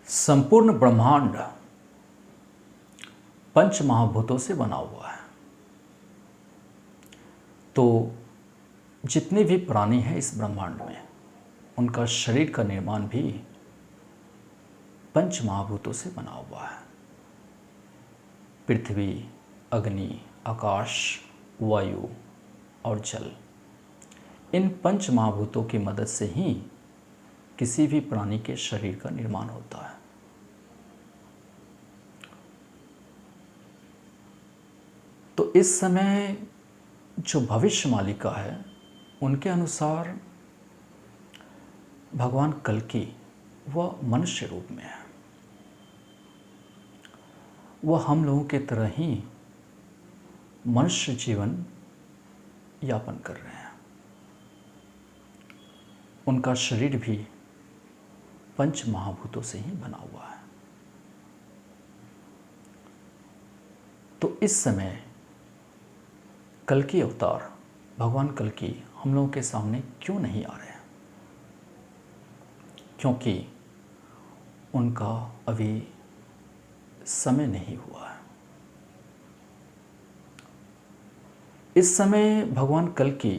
संपूर्ण ब्रह्मांड पंच महाभूतों से बना हुआ है। तो जितने भी प्राणी हैं इस ब्रह्मांड में, उनका शरीर का निर्माण भी पंच महाभूतों से बना हुआ है। पृथ्वी, अग्नि, आकाश, वायु और जल, इन पंच महाभूतों की मदद से ही किसी भी प्राणी के शरीर का निर्माण होता है। तो इस समय जो भविष्य मालिका है, उनके अनुसार भगवान कल्कि वह मनुष्य रूप में है। वह हम लोगों के तरह ही मनुष्य जीवन यापन कर रहे हैं। उनका शरीर भी पंच महाभूतों से ही बना हुआ है। तो इस समय कल्कि अवतार भगवान कल्कि हम लोगों के सामने क्यों नहीं आ रहे हैं? क्योंकि उनका अभी समय नहीं हुआ है। इस समय भगवान कल्कि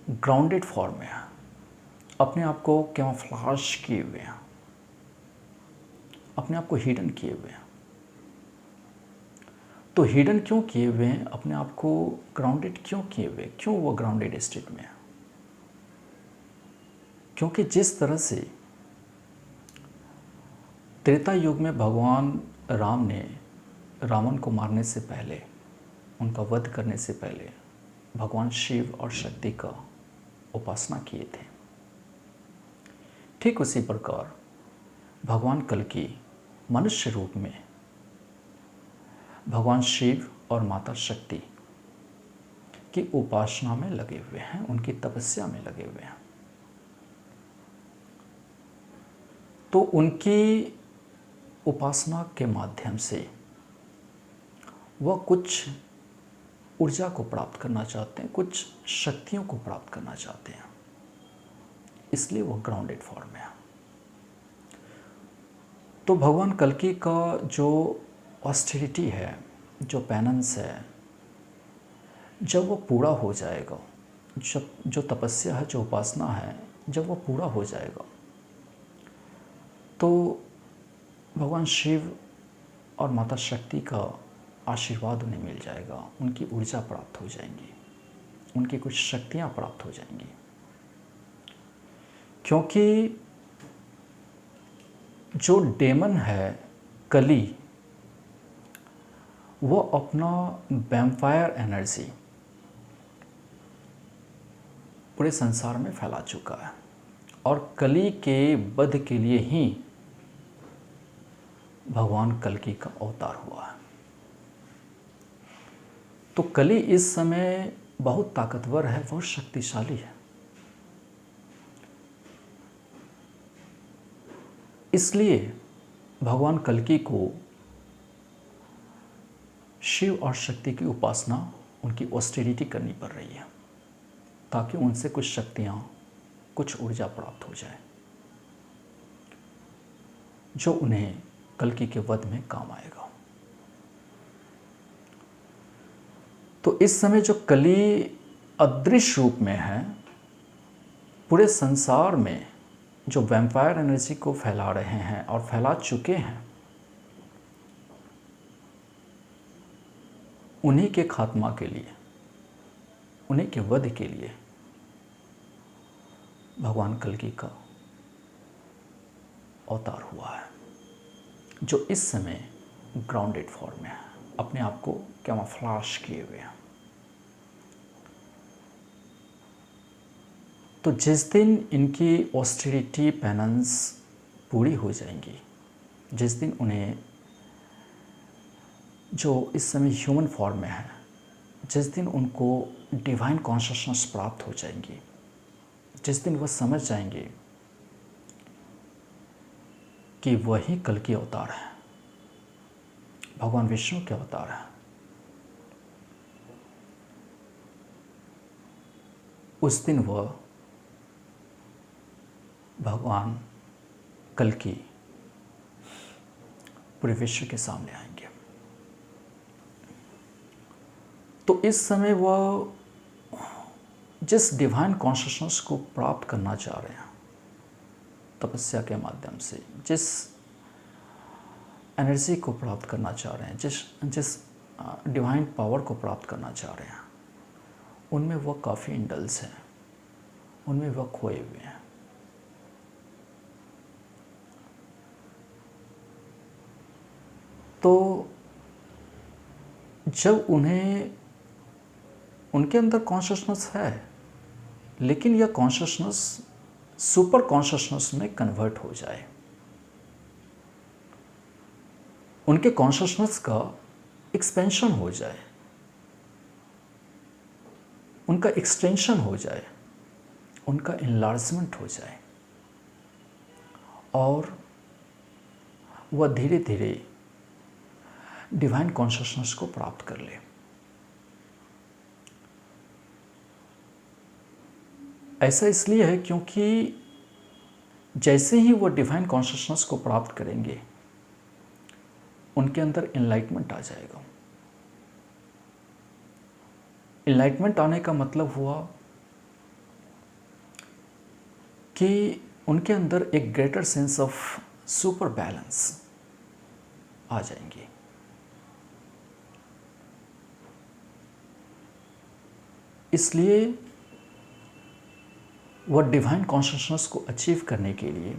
ग्राउंडेड फॉर्म में है, अपने आप को कैमोफ्लेज किए हुए हैं, अपने आप को हिडन किए हुए हैं। तो हिडन क्यों किए हुए हैं? अपने आप को ग्राउंडेड क्यों किए हुए? क्यों वो ग्राउंडेड स्टेट में है? क्योंकि जिस तरह से त्रेता युग में भगवान राम ने रावण को मारने से पहले, उनका वध करने से पहले भगवान शिव और शक्ति का उपासना किए थे, ठीक उसी प्रकार भगवान कल्कि मनुष्य रूप में भगवान शिव और माता शक्ति की उपासना में लगे हुए हैं, उनकी तपस्या में लगे हुए हैं। तो उनकी उपासना के माध्यम से वह कुछ ऊर्जा को प्राप्त करना चाहते हैं, कुछ शक्तियों को प्राप्त करना चाहते हैं, इसलिए वह ग्राउंडेड फॉर्म में है। तो भगवान कल्कि का जो ऑस्टेरिटी है, जो पेनेंस है, जब वो पूरा हो जाएगा, जब जो तपस्या है, जो उपासना है, जब वो पूरा हो जाएगा, तो भगवान शिव और माता शक्ति का आशीर्वाद उन्हें मिल जाएगा, उनकी ऊर्जा प्राप्त हो जाएंगी, उनकी कुछ शक्तियाँ प्राप्त हो जाएंगी। क्योंकि जो डेमन है कली, वो अपना वैम्पायर एनर्जी पूरे संसार में फैला चुका है और कली के वध के लिए ही भगवान कल्कि का अवतार हुआ है। तो कली इस समय बहुत ताकतवर है, बहुत शक्तिशाली है। इसलिए भगवान कल्कि को शिव और शक्ति की उपासना, उनकी ऑस्टेरिटी करनी पड़ रही है, ताकि उनसे कुछ शक्तियाँ, कुछ ऊर्जा प्राप्त हो जाए, जो उन्हें कल्कि के वध में काम आएगा। तो इस समय जो कली अदृश्य रूप में है, पूरे संसार में जो वैम्पायर एनर्जी को फैला रहे हैं और फैला चुके हैं, उन्हीं के खात्मा के लिए, उन्हीं के वध के लिए भगवान कल्कि का अवतार हुआ है, जो इस समय ग्राउंडेड फॉर्म में है, अपने आप को कैमोफ्लेज किए हुए हैं। तो जिस दिन इनकी ऑस्टेरिटी पेनेंस पूरी हो जाएंगी, जिस दिन उन्हें जो इस समय ह्यूमन फॉर्म में है, जिस दिन उनको डिवाइन कॉन्शियसनेस प्राप्त हो जाएंगी, जिस दिन वह समझ जाएंगे कि वही कल्कि अवतार है, भगवान विष्णु के अवतार है, उस दिन वह भगवान कल्कि पूरे विश्व के सामने आएंगे। तो इस समय वह जिस डिवाइन कॉन्शियसनेस को प्राप्त करना चाह रहे हैं तपस्या के माध्यम से, जिस एनर्जी को प्राप्त करना चाह रहे हैं, जिस डिवाइन पावर को प्राप्त करना चाह रहे हैं, उनमें वह काफ़ी इंडल्स हैं, उनमें वह खोए हुए हैं। तो जब उन्हें उनके अंदर कॉन्शियसनेस है, लेकिन यह कॉन्शियसनेस सुपर कॉन्शियसनेस में कन्वर्ट हो जाए, उनके कॉन्शियसनेस का एक्सपेंशन हो जाए, उनका एक्सटेंशन हो जाए, उनका इनलार्जमेंट हो जाए, और वह धीरे धीरे डिवाइन कॉन्शियसनेस को प्राप्त कर ले। ऐसा इसलिए है क्योंकि जैसे ही वो डिवाइन कॉन्शियसनेस को प्राप्त करेंगे, उनके अंदर एनलाइटमेंट आ जाएगा। एनलाइटमेंट आने का मतलब हुआ कि उनके अंदर एक greater sense of super balance आ जाएंगे। इसलिए वह डिवाइन कॉन्शियसनेस को अचीव करने के लिए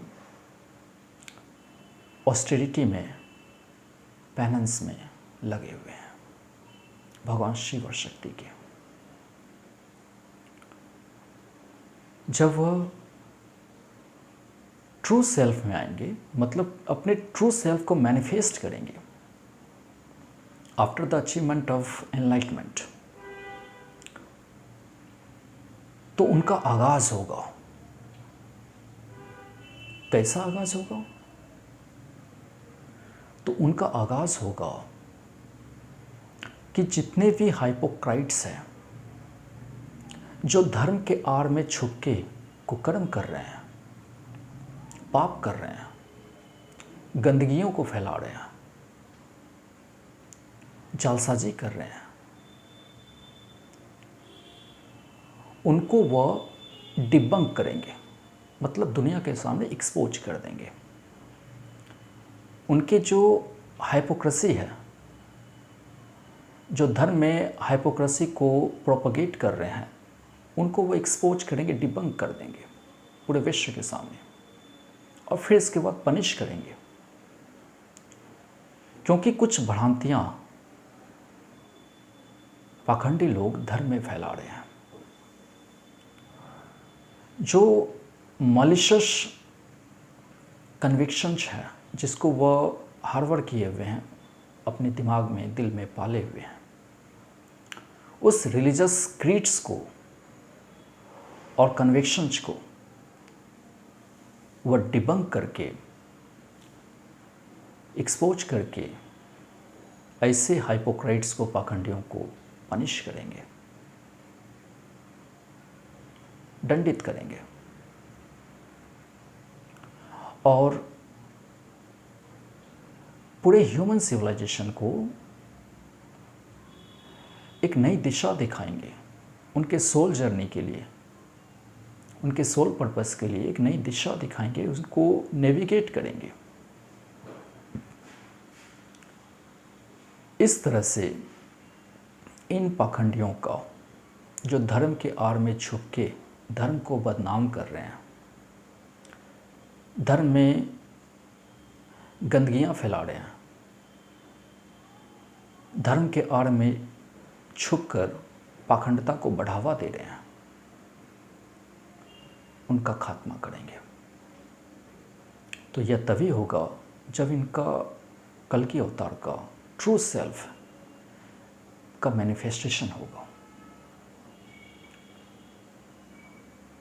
ऑस्टेरिटी में, पेनेंस में लगे हुए हैं, भगवान शिव और शक्ति के। जब वह ट्रू सेल्फ में आएंगे, मतलब अपने ट्रू सेल्फ को मैनिफेस्ट करेंगे after the achievement of enlightenment, तो उनका आगाज होगा। कैसा आगाज होगा? तो उनका आगाज होगा कि जितने भी हाइपोक्राइट्स हैं, जो धर्म के आड़ में छुप के कुकर्म कर रहे हैं, पाप कर रहे हैं, गंदगियों को फैला रहे हैं, जालसाजी कर रहे हैं, उनको वह डिबंक करेंगे, मतलब दुनिया के सामने एक्सपोज कर देंगे। उनके जो हाइपोक्रेसी है, जो धर्म में हाइपोक्रेसी को प्रोपगेट कर रहे हैं, उनको वो एक्सपोज करेंगे, डिबंक कर देंगे पूरे विश्व के सामने, और फिर इसके बाद पनिश करेंगे। क्योंकि कुछ भ्रांतियां पाखंडी लोग धर्म में फैला रहे हैं, जो मॉलिशस कन्विक्शंस है, जिसको वह हार्वर किए हुए हैं, अपने दिमाग में, दिल में पाले हुए हैं, उस रिलीजियस क्रीड्स को और कन्विक्शंस को वह डिबंक करके, एक्सपोज करके ऐसे हाइपोक्राइट्स को, पाखंडियों को पनिश करेंगे, दंडित करेंगे, और पूरे ह्यूमन सिविलाइजेशन को एक नई दिशा दिखाएंगे। उनके सोल जर्नी के लिए, उनके सोल पर्पस के लिए एक नई दिशा दिखाएंगे, उसको नेविगेट करेंगे। इस तरह से इन पाखंडियों का, जो धर्म के आड़ में छुप के धर्म को बदनाम कर रहे हैं, धर्म में गंदगियां फैला रहे हैं, धर्म के आड़ में छुपकर पाखंडता को बढ़ावा दे रहे हैं, उनका खात्मा करेंगे। तो यह तभी होगा जब इनका कल्कि अवतार का ट्रू सेल्फ का मैनिफेस्टेशन होगा।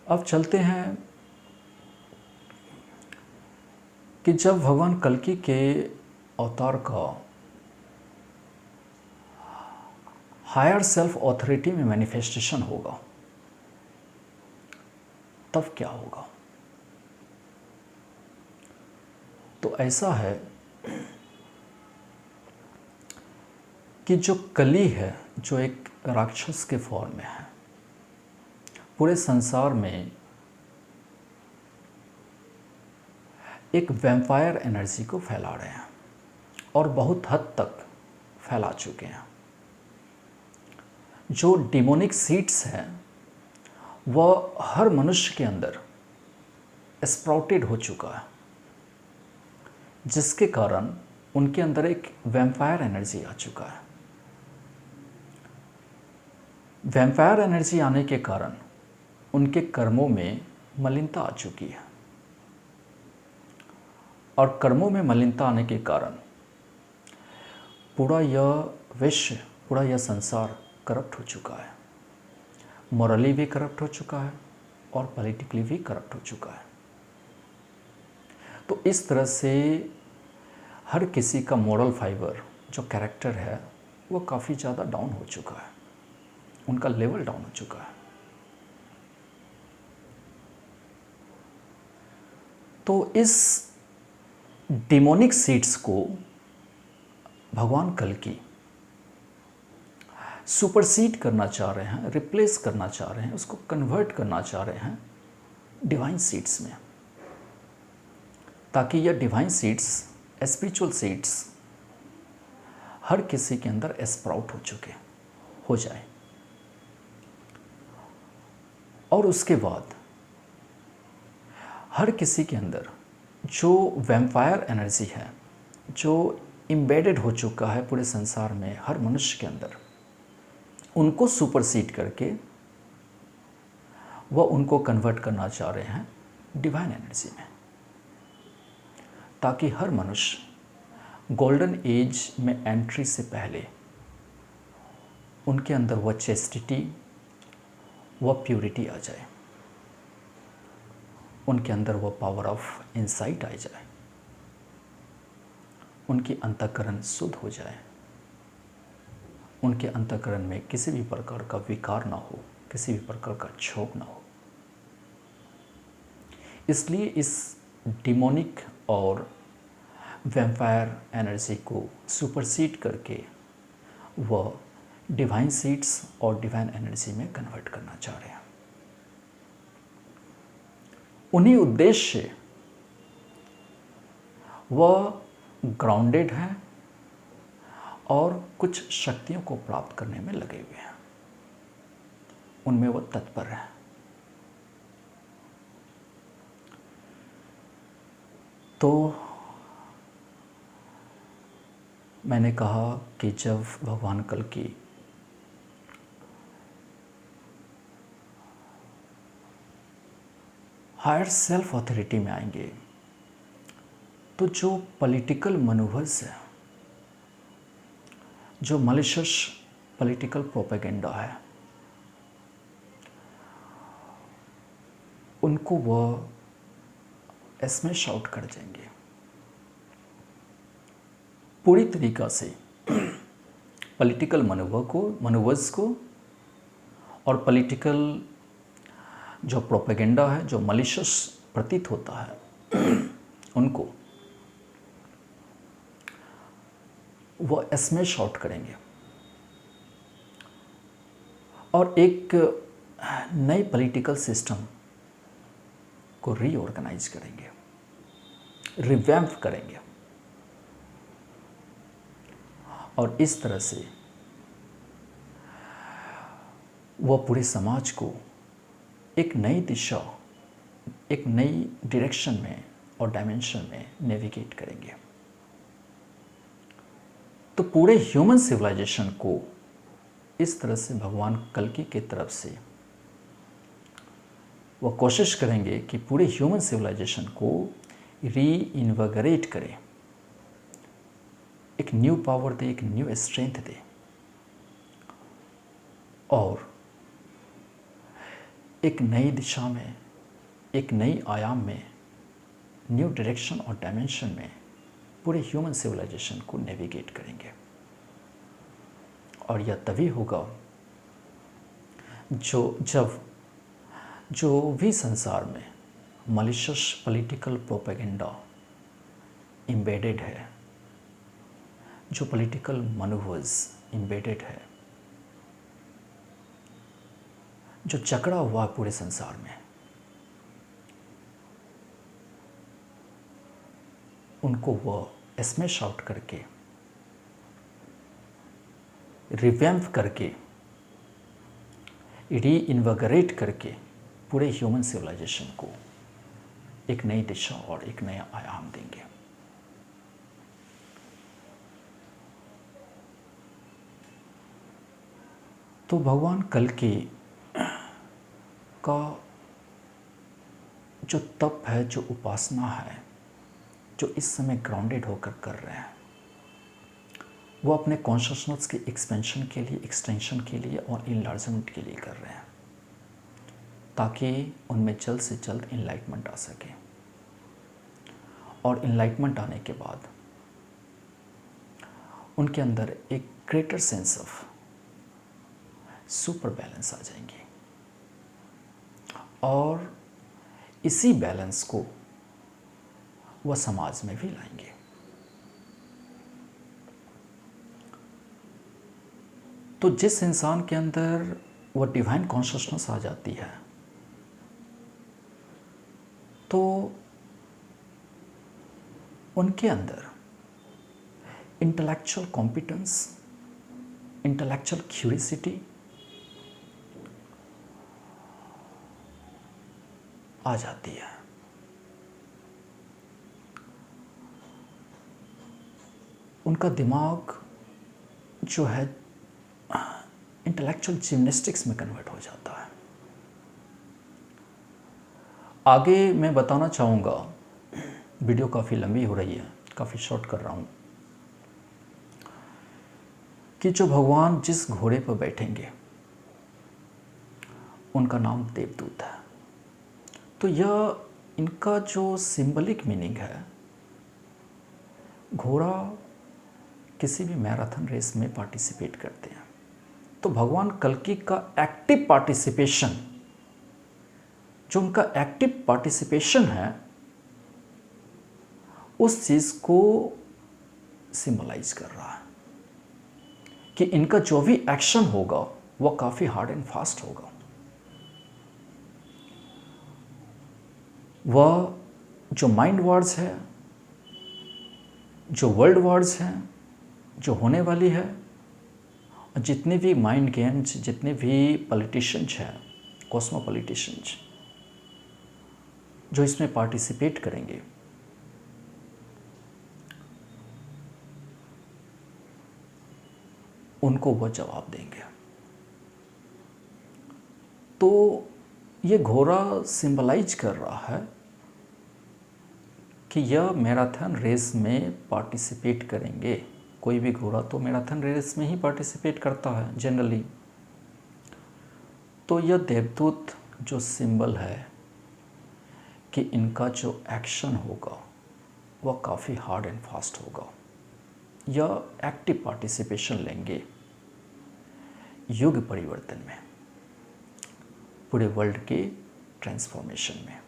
अब चलते हैं कि जब भगवान कल्कि के अवतार का हायर सेल्फ ऑथोरिटी में मैनिफेस्टेशन होगा, तब क्या होगा? तो ऐसा है कि जो कली है, जो एक राक्षस के फॉर्म में है, पूरे संसार में एक वैम्पायर एनर्जी को फैला रहे हैं और बहुत हद तक फैला चुके हैं। जो डिमोनिक सीड्स हैं वह हर मनुष्य के अंदर स्प्राउटेड हो चुका है, जिसके कारण उनके अंदर एक वैम्पायर एनर्जी आ चुका है। वैम्पायर एनर्जी आने के कारण उनके कर्मों में मलिनता आ चुकी है और कर्मों में मलिनता आने के कारण पूरा यह विश्व, पूरा यह संसार करप्ट हो चुका है। मॉरली भी करप्ट हो चुका है और पॉलिटिकली भी करप्ट हो चुका है। तो इस तरह से हर किसी का मोरल फाइबर, जो कैरेक्टर है, वो काफ़ी ज़्यादा डाउन हो चुका है, उनका लेवल डाउन हो चुका है। तो इस डिमोनिक सीड्स को भगवान कल्कि सुपरसीड करना चाह रहे हैं, रिप्लेस करना चाह रहे हैं, उसको कन्वर्ट करना चाह रहे हैं डिवाइन सीड्स में, ताकि यह डिवाइन सीड्स, स्पिरिचुअल सीड्स हर किसी के अंदर स्प्राउट हो जाए। और उसके बाद हर किसी के अंदर जो वैम्पायर एनर्जी है, जो इम्बेडेड हो चुका है पूरे संसार में हर मनुष्य के अंदर, उनको सुपरसीड करके वह उनको कन्वर्ट करना चाह रहे हैं डिवाइन एनर्जी में, ताकि हर मनुष्य गोल्डन एज में एंट्री से पहले उनके अंदर वह चेस्टिटी, वह प्यूरिटी आ जाए, उनके अंदर वह पावर ऑफ इंसाइट आ जाए, उनकी अंतःकरण शुद्ध हो जाए, उनके अंतःकरण में किसी भी प्रकार का विकार ना हो, किसी भी प्रकार का क्षोभ ना हो। इसलिए इस डिमोनिक और वैम्पायर एनर्जी को सुपरसीड करके वह डिवाइन सीड्स और डिवाइन एनर्जी में कन्वर्ट करना चाह रहे हैं। उन्हीं उद्देश्य से वह ग्राउंडेड है और कुछ शक्तियों को प्राप्त करने में लगे हुए हैं, उनमें वह तत्पर है। तो मैंने कहा कि जब भगवान कल्कि हायर सेल्फ अथॉरिटी में आएंगे, तो जो पॉलिटिकल मनूवर्स है, जो मलिशियस पॉलिटिकल प्रोपेगेंडा है, उनको वह स्मैश आउट कर देंगे पूरी तरीक़ा से। पॉलिटिकल मनूवर्स को और पॉलिटिकल जो प्रोपेगेंडा है, जो मलिशियस प्रतीत होता है, उनको वह स्मैश आउट करेंगे और एक नई पॉलिटिकल सिस्टम को रीऑर्गेनाइज करेंगे, रिवैम्प करेंगे और इस तरह से वह पूरे समाज को एक नई दिशा, एक नई डायरेक्शन में और डायमेंशन में नेविगेट करेंगे। तो पूरे ह्यूमन सिविलाइजेशन को इस तरह से भगवान कल्कि की तरफ से वह कोशिश करेंगे कि पूरे ह्यूमन सिविलाइजेशन को रीइन्विगोरेट करें, एक न्यू पावर दे, एक न्यू स्ट्रेंथ दे और एक नई दिशा में, एक नई आयाम में, न्यू डायरेक्शन और डायमेंशन में पूरे ह्यूमन सिविलाइजेशन को नेविगेट करेंगे। और यह तभी होगा जब जो भी संसार में मलिशियस पॉलिटिकल प्रोपेगेंडा एम्बेडेड है, जो पॉलिटिकल मनूवर्स एम्बेडेड है, जो जकड़ा हुआ है पूरे संसार में, उनको वह स्मैश आउट करके, रिवैम्प करके, रीइन्वगरेट करके पूरे ह्यूमन सिविलाइजेशन को एक नई दिशा और एक नया आयाम देंगे। तो भगवान कल्कि का जो तप है, जो उपासना है, जो इस समय ग्राउंडेड होकर कर रहे हैं, वो अपने कॉन्शसनेस के एक्सपेंशन के लिए, एक्सटेंशन के लिए और इनलार्जमेंट के लिए कर रहे हैं, ताकि उनमें जल्द से जल्द इनलाइटमेंट आ सके। और इनलाइटमेंट आने के बाद उनके अंदर एक greater sense of super balance आ जाएंगे, और इसी बैलेंस को वह समाज में भी लाएंगे। तो जिस इंसान के अंदर वह डिवाइन कॉन्शसनेस आ जाती है, तो उनके अंदर इंटेलेक्चुअल कॉम्पिटेंस, इंटेलेक्चुअल क्यूरियोसिटी आ जाती है। उनका दिमाग जो है इंटेलेक्चुअल जिम्नास्टिक्स में कन्वर्ट हो जाता है। आगे मैं बताना चाहूँगा, वीडियो काफ़ी लंबी हो रही है, काफ़ी शॉर्ट कर रहा हूँ, कि जो भगवान जिस घोड़े पर बैठेंगे उनका नाम देवदूत है। तो यह इनका जो सिंबलिक मीनिंग है, घोड़ा किसी भी मैराथन रेस में पार्टिसिपेट करते हैं, तो भगवान कल्कि का एक्टिव पार्टिसिपेशन, जो उनका एक्टिव पार्टिसिपेशन है, उस चीज़ को सिंबलाइज कर रहा है कि इनका जो भी एक्शन होगा वह काफ़ी हार्ड एंड फास्ट होगा। वह जो माइंड वार्स है, जो वर्ल्ड वार्स हैं, जो होने वाली है, और जितने भी माइंड गेम्स, जितने भी पॉलिटिशियंस हैं, कॉस्मोपॉलिटिशियंस जो इसमें पार्टिसिपेट करेंगे, उनको वह जवाब देंगे। तो ये घोड़ा सिंबलाइज कर रहा है कि यह मैराथन रेस में पार्टिसिपेट करेंगे। कोई भी घोड़ा तो मैराथन रेस में ही पार्टिसिपेट करता है जनरली। तो यह देवदूत जो सिंबल है कि इनका जो एक्शन होगा वह काफ़ी हार्ड एंड फास्ट होगा। यह एक्टिव पार्टिसिपेशन लेंगे युग परिवर्तन में, पूरे वर्ल्ड के ट्रांसफॉर्मेशन में,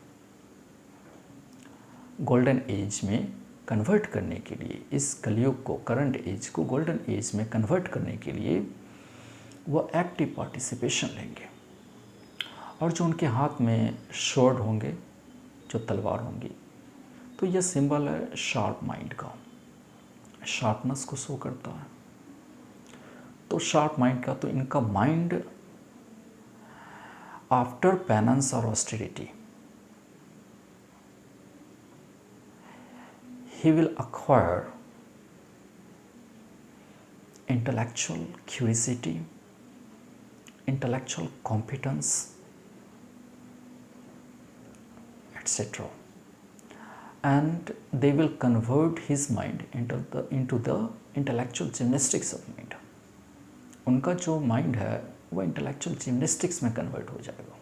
गोल्डन एज में कन्वर्ट करने के लिए, इस कलयुग को, करंट एज को गोल्डन एज में कन्वर्ट करने के लिए वह एक्टिव पार्टिसिपेशन लेंगे। और जो उनके हाथ में शॉर्ड होंगे, जो तलवार होंगी, तो यह सिंबल है शार्प माइंड का, शार्पनेस को शो करता है। तो शार्प माइंड का, तो इनका माइंड आफ्टर पेनेंस और austerity he will acquire intellectual curiosity, intellectual competence, etc. And they will convert his mind into the intellectual gymnastics of mind. उनका जो माइंड है वह इंटेलेक्चुअल जिम्नास्टिक्स में कन्वर्ट हो जाएगा।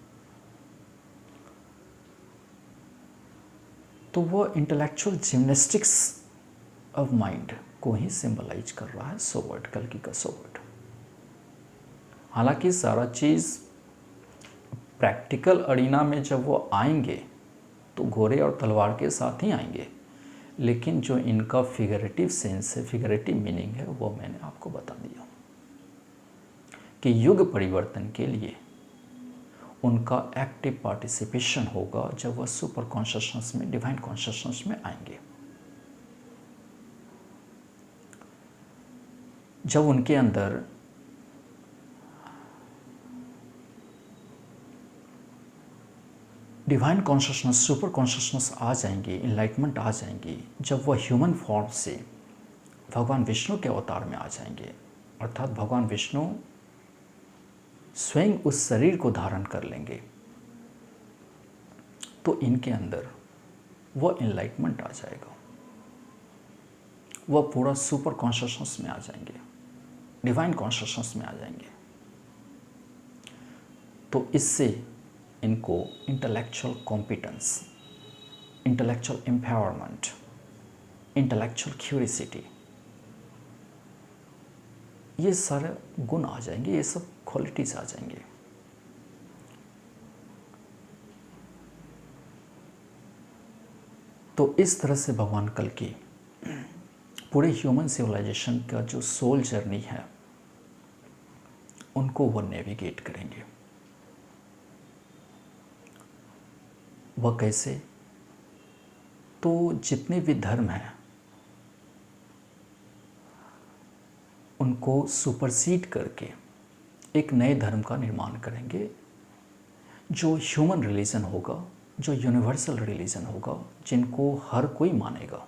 तो वह इंटेलेक्चुअल जिम्नास्टिक्स ऑफ माइंड को ही सिंबलाइज कर रहा है सोवर्ड, कल्कि का सोवर्ड। हालांकि सारा चीज़ प्रैक्टिकल अरीना में जब वो आएंगे तो घोड़े और तलवार के साथ ही आएंगे, लेकिन जो इनका फिगरेटिव सेंस है, फिगरेटिव मीनिंग है, वो मैंने आपको बता दिया कि युग परिवर्तन के लिए उनका एक्टिव पार्टिसिपेशन होगा जब वह सुपर कॉन्शसनेस में, डिवाइन कॉन्शसनेस में आएंगे। जब उनके अंदर डिवाइन कॉन्शसनेस, सुपर कॉन्शसनेस आ जाएंगी, इनलाइटमेंट आ जाएंगी, जब वह ह्यूमन फॉर्म से भगवान विष्णु के अवतार में आ जाएंगे, अर्थात भगवान विष्णु स्वयं उस शरीर को धारण कर लेंगे, तो इनके अंदर वह इनलाइटमेंट आ जाएगा, वह पूरा सुपर कॉन्शसनेस में आ जाएंगे, डिवाइन कॉन्शसनेस में आ जाएंगे। तो इससे इनको intellectual competence, intellectual empowerment, intellectual curiosity, ये सारे गुण आ जाएंगे, ये सब क्वालिटीज आ जाएंगे। तो इस तरह से भगवान कल की पूरे ह्यूमन सिविलाइजेशन का जो सोल जर्नी है, उनको वो नेविगेट करेंगे। वह कैसे? तो जितने भी धर्म हैं उनको सुपरसीड करके एक नए धर्म का निर्माण करेंगे, जो ह्यूमन रिलीजन होगा, जो यूनिवर्सल रिलीजन होगा, जिनको हर कोई मानेगा,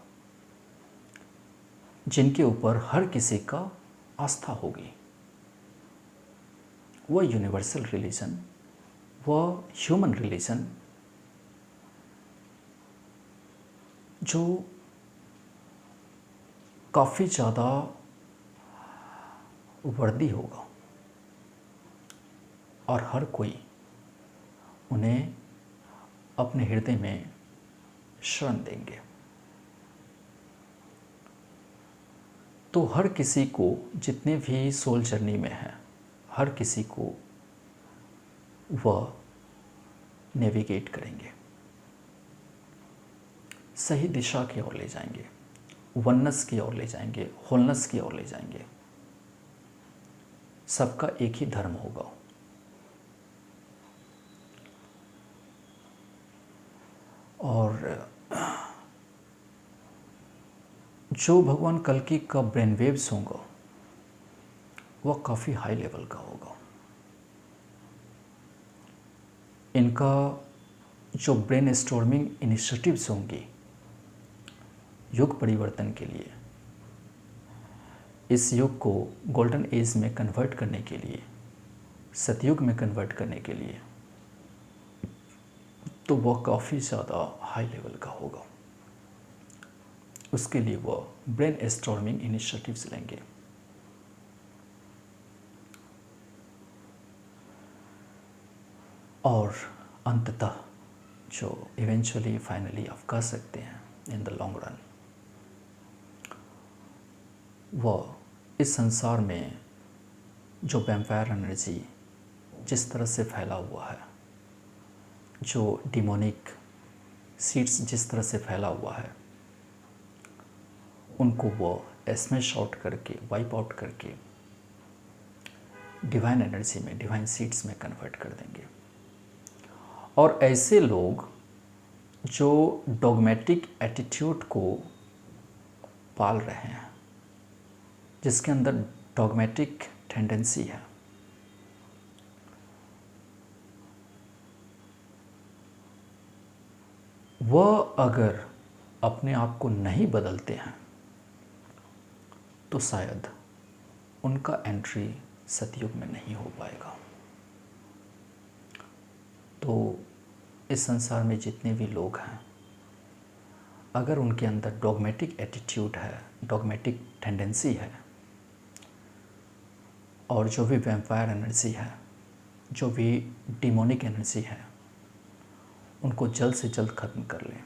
जिनके ऊपर हर किसी का आस्था होगी। वह यूनिवर्सल रिलीजन, वह ह्यूमन रिलीजन जो काफ़ी ज़्यादा वर्दी होगा और हर कोई उन्हें अपने हृदय में शरण देंगे। तो हर किसी को, जितने भी सोल जर्नी में हैं, हर किसी को वह नेविगेट करेंगे, सही दिशा की ओर ले जाएंगे, वननेस की ओर ले जाएंगे, होलनेस की ओर ले जाएंगे। सबका एक ही धर्म होगा। और जो भगवान कल्कि का ब्रेन वेव्स होगा वह काफ़ी हाई लेवल का होगा। इनका जो ब्रेन स्टॉर्मिंग इनिशिएटिव्स होंगी युग परिवर्तन के लिए, इस युग को गोल्डन एज में कन्वर्ट करने के लिए, सतयुग में कन्वर्ट करने के लिए, तो वह काफ़ी ज़्यादा हाई लेवल का होगा। उसके लिए वह ब्रेन स्टॉर्मिंग इनिशिएटिव्स लेंगे। और अंततः जो इवेंचुअली फाइनली आप कह सकते हैं इन द लॉन्ग रन, वह इस संसार में जो वैम्पायर एनर्जी जिस तरह से फैला हुआ है, जो डिमोनिक सीड्स जिस तरह से फैला हुआ है, उनको वो स्मैश आउट करके, वाइप आउट करके डिवाइन एनर्जी में, डिवाइन सीड्स में कन्वर्ट कर देंगे। और ऐसे लोग जो डॉगमेटिक एटीट्यूड को पाल रहे हैं, जिसके अंदर डॉगमेटिक टेंडेंसी है, वह अगर अपने आप को नहीं बदलते हैं तो शायद उनका एंट्री सतयुग में नहीं हो पाएगा। तो इस संसार में जितने भी लोग हैं, अगर उनके अंदर डॉगमेटिक एटीट्यूड है, डॉगमेटिक टेंडेंसी है, और जो भी वैम्पायर एनर्जी है, जो भी डिमोनिक एनर्जी है, उनको जल्द से जल्द ख़त्म कर लें।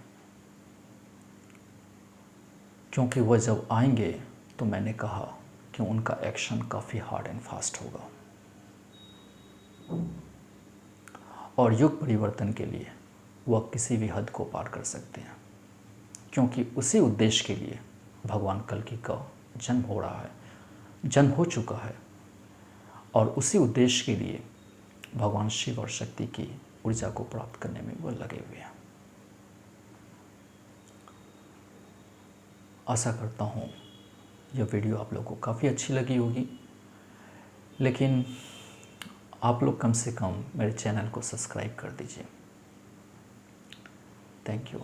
क्योंकि वह जब आएंगे तो मैंने कहा कि उनका एक्शन काफ़ी हार्ड एंड फास्ट होगा। और युग परिवर्तन के लिए वह किसी भी हद को पार कर सकते हैं, क्योंकि उसी उद्देश्य के लिए भगवान कल्कि का जन्म हो रहा है, जन्म हो चुका है, और उसी उद्देश्य के लिए भगवान शिव और शक्ति की ऊर्जा को प्राप्त करने में वो लगे हुए हैं। आशा करता हूँ यह वीडियो आप लोगों को काफ़ी अच्छी लगी होगी, लेकिन आप लोग कम से कम मेरे चैनल को सब्सक्राइब कर दीजिए। Thank you.